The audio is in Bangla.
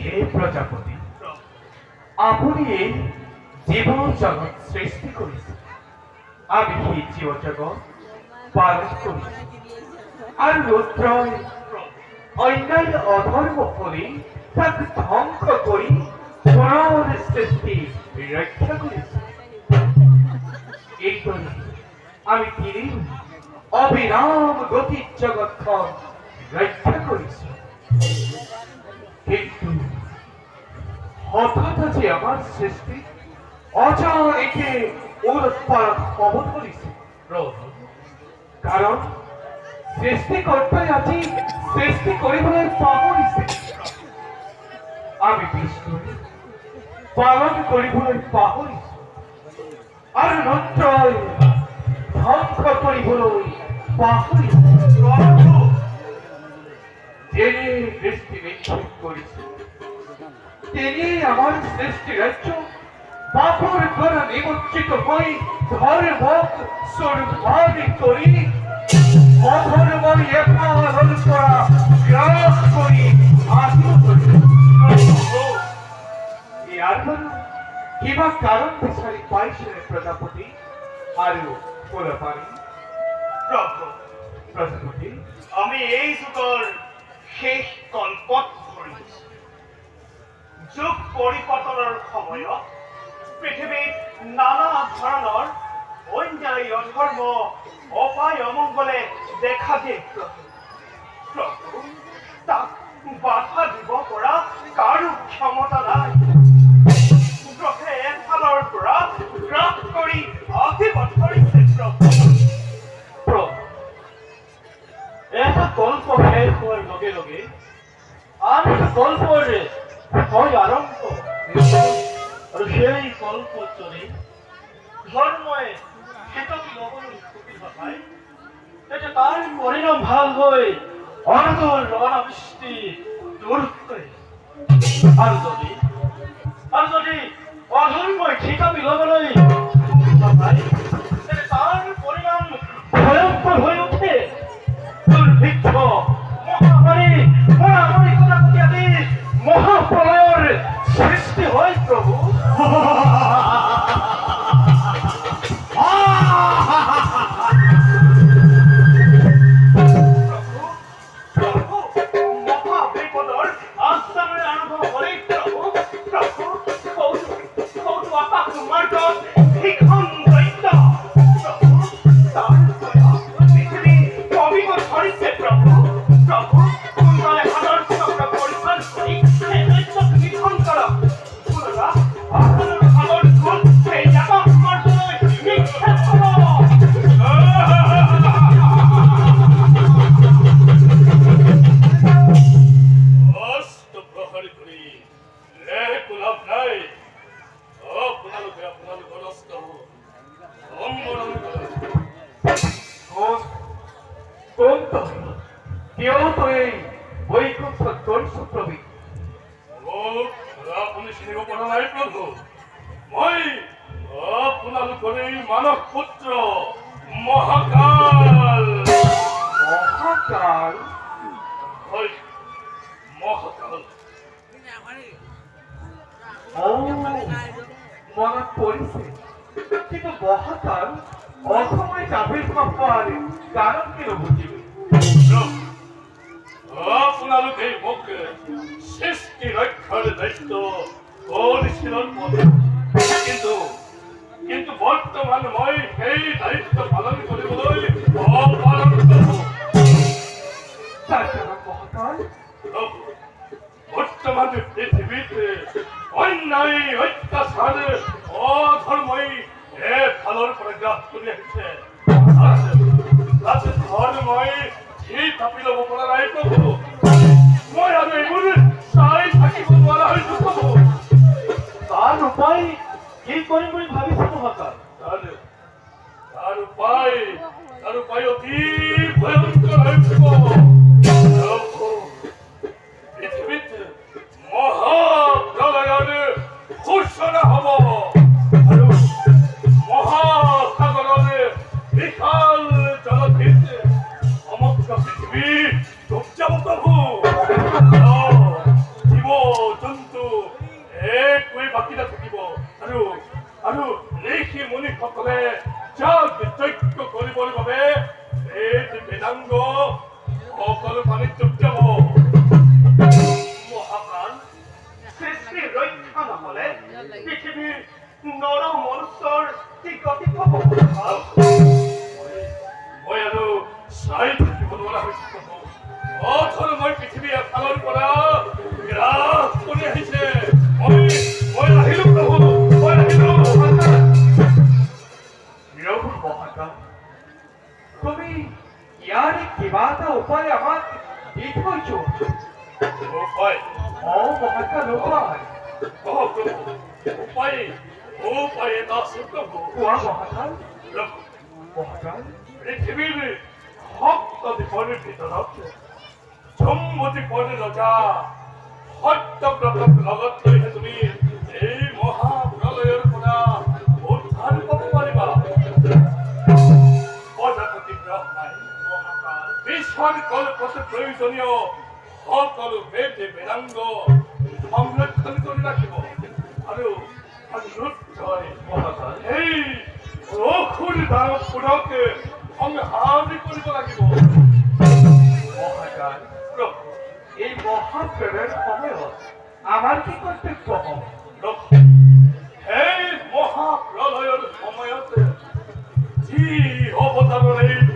হে প্রজাপতি, আপনি এই জীবন জগৎ সৃষ্টি করেছেন। আমি এই জীব জগৎ পালন করেছি। আর রুদ্র অন্যায় অধর্ম করে তাকে ধ্বংস করি পুনর সৃষ্টি রক্ষা করেছি। এই করে আমি তিনি অবিরাম গতির জগৎক্ষণ রক্ষা করেছি। কিন্তু হঠাৎ যে আমার সৃষ্টি অজানিতে উৎপাদ হব ধরেছে। কারণ সৃষ্টিকর্তাই আছি সৃষ্টি করিবার পাহরিছে। আমি বিষ্ণু পালন করিবার পাহরিছি। আর রুদ্রয় ধ্বংস করিবলৈ পাহরিছে। যিনি দৃষ্টি নিক্ষেপ করেছে তিনি আমার সৃষ্টি রাজ্য পাথর দ্বারা নিমজ্জিত হয়ে ধর্ম সর্বাধি করি অধর্মই এপালন করা গ্রাস করি আসিও করি। আর কিবা কারণ বিচারি পাইছেন প্রজাপতি আরো বলে পারি। প্রজাপতি, আমি এই যুগৰ শেষ কল্পত ধৰিছো। যুগ পৰিৱৰ্তনৰ সময়ত পৃথিৱীত নানা ধৰণৰ অন্যায় অধৰ্ম অপায় অমংগলে দেখা দিয়ে। প্ৰভু তাক বাধা দিব পৰা কাৰো ক্ষমতা নাই। গ্ৰহে এফালৰ পৰা গ্ৰাস কৰি আহিব ধৰিছে। প্ৰভু, এটা গল্প শেষ হওয়ার লগে লগে আর একটা গল্পের হয় আরম্ভ। আর সেই গল্প চলে ধর্মে খেতকি লবণ ক্ষতি হয়, এটা তার পরিণাম ভাল হয় অনাদর অনাবৃষ্টি দূর করে। আর যদি অধর্ময় খেতাবি লবণই হয়, তার পরিণাম ভয়ঙ্কর হয়ে ওঠে। দুর্ভিক্ষ, মহামারী, মহামারী কোথাকাটি আদি মহাপ্রলয়ের সৃষ্টি হয়। প্রভু, মহাবিপদৰ আস্থাৰে আৰম্ভ হলেই প্ৰভু কৌতু আকাশ মাৰ্গত ভীষণ দৈত্য তাৰ পৃথিৱী কমিব ধৰিছে। প্ৰভু সোনকালে সাধৰ চক্ৰ পৰিচাল কৰি সেই দৈত্যক নিধন কৰক। আপোনাৰ সাগৰ গুণ সেই আকাশ মাৰ্গলৈ নিক্ষেপ কৰক। কেউ তো এই বৈকুণ্ঠ দর্শ প্রবৃত্তি। আপুনি চিনিব পৰা নাই প্ৰভু, মই আপোনালোকৰ এই মানৱ পুত্ৰ মহাকাল। মহাকাল? হয়, মহাকাল। মনত পড়েছে, কিন্তু মহাকাল অসময় আবির্ভাব হওয়ার কারণ কেন বুঝিবে? আপোনালোকে মোক সৃষ্টি ৰক্ষাৰ দায়িত্ব কৰিছিল, কিন্তু বৰ্তমান মই সেই দায়িত্ব পালন কৰিবলৈ অপাৰগ। মহাকাল, বৰ্তমান পৃথিৱীত অন্যায় অত্যাচাৰ অধৰ্মই এফালৰ পৰা গ্ৰাস কৰি আহিছে। ধৰ্মই ঠিক থাপি ল'ব পৰা নাই প্ৰভু। মই আৰু এইবোৰ চাই থাকিব নোৱাৰা হৈছো প্ৰভু। তার উপায় কি কৰিম বুলি ভাবিছে মহাকাল? তাৰ উপায় অতি ভয়ংকৰ হৈ উঠিব। পৃথিৱীত মহাপ্ৰলয়ৰ ঘোষণা হ'ব আৰু মহাসাগৰৰ বিশাল জলধিত সমগ্ৰ পৃথিৱী ডুব যাব প্ৰভু। জীৱ জন্তু উপায় ও মহাকাল উপায় মহাপ্রভু উপায়ে উপায়ে দাস প্রভু ওয়া মহাকাল প্রভু মহাকাল পৃথিবীর ভক্তদের পরের ভিতর সম্মতি পরে রজা সত্যব্রত লগত লৈহে তুমি এই মহাপ্ৰলয়ৰ পৰা উদ্ধাৰ পাব পাৰিবা প্ৰজাপতি ব্ৰহ্মাই মহাকাল বিশ্বৰ কল্পতে প্ৰয়োজনীয় সকলো বেদ বেদাংগ সংৰক্ষণ কৰি ৰাখিব আৰু নিশ্চয় মহাকাল এই অসুৰ দানৱবোৰক সংহাৰ কৰিব লাগিব মহাকাল প্ৰভু এই মহাপ্ৰলয়ৰ সময়ত আমাৰ কি কৰ্তব্য হ'ব সেই মহাপ্ৰলয়ৰ সময়ত যি অৱতাৰৰ এই